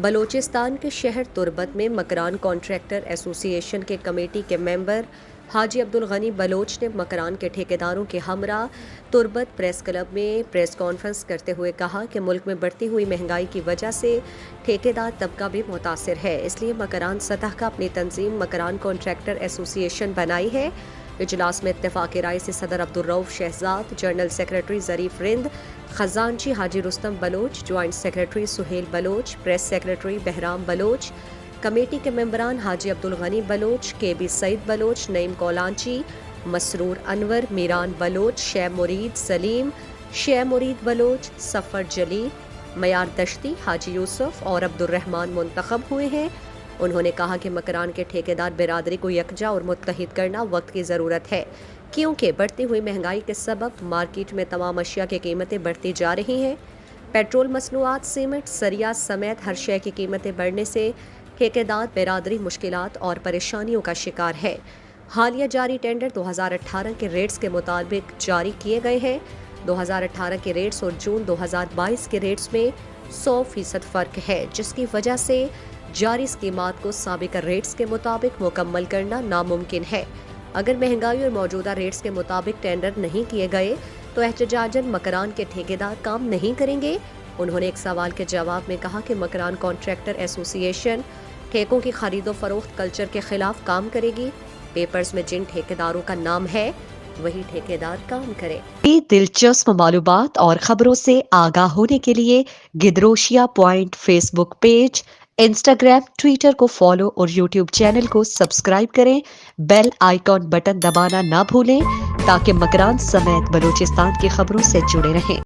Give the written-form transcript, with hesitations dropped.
بلوچستان کے شہر تربت میں مکران کانٹریکٹر ایسوسی ایشن کے کمیٹی کے ممبر حاجی عبدالغنی بلوچ نے مکران کے ٹھیکیداروں کے ہمراہ تربت پریس کلب میں پریس کانفرنس کرتے ہوئے کہا کہ ملک میں بڑھتی ہوئی مہنگائی کی وجہ سے ٹھیکیدار طبقہ بھی متاثر ہے، اس لیے مکران سطح کا اپنی تنظیم مکران کانٹریکٹر ایسوسی ایشن بنائی ہے۔ اجلاس میں اتفاق رائے سے صدر عبدالرؤف شہزاد، جنرل سیکریٹری ظریف رند، خزانچی Haji Rustam Baloch, joint secretary Sohail Baloch, press secretary Bahram Baloch, committee کے ممبران حاجی عبدالغنی بلوچ، کے بی سعید بلوچ، نعیم کولانچی، مسرور انور، میران بلوچ، شیب مرید سلیم، شیب مرید بلوچ، سفر جلیل، میار دشتی، حاجی یوسف اور عبدالرحمان منتخب ہوئے ہیں۔ انہوں نے کہا کہ مکران کے ٹھیکیدار برادری کو یکجا اور متحد کرنا وقت کی ضرورت ہے، کیونکہ بڑھتی ہوئی مہنگائی کے سبب مارکیٹ میں تمام اشیاء کی قیمتیں بڑھتی جا رہی ہیں۔ پیٹرول، مصنوعات، سیمنٹ، سریا سمیت ہر شے کی قیمتیں بڑھنے سے ٹھیکیدار برادری مشکلات اور پریشانیوں کا شکار ہے۔ حالیہ جاری ٹینڈر 2018 کے ریٹس کے مطابق جاری کیے گئے ہیں۔ 2018 کے ریٹس اور جون 2022 کے ریٹس میں 100% فرق ہے، جس کی وجہ سے جاری اسکیمات کو سابقہ ریٹس کے مطابق مکمل کرنا ناممکن ہے۔ اگر مہنگائی اور موجودہ ریٹس کے مطابق ٹینڈر نہیں کیے گئے تو احتجاجاً مکران کے ٹھیکیدار کام نہیں کریں گے۔ انہوں نے ایک سوال کے جواب میں کہا کہ مکران کانٹریکٹر ایسوسی ایشن ٹھیکوں کی خرید و فروخت کلچر کے خلاف کام کرے گی۔ پیپرز میں جن ٹھیکیداروں کا نام ہے وہی ٹھیکیدار کام کرے۔ دلچسپ معلومات اور خبروں سے آگاہ ہونے کے لیے Gedrosia point Facebook page, Instagram, Twitter کو فالو اور یوٹیوب چینل کو سبسکرائب کریں۔ بیل آئیکن بٹن دبانا نہ بھولیں تاکہ مکران سمیت بلوچستان کی خبروں سے جڑے رہیں۔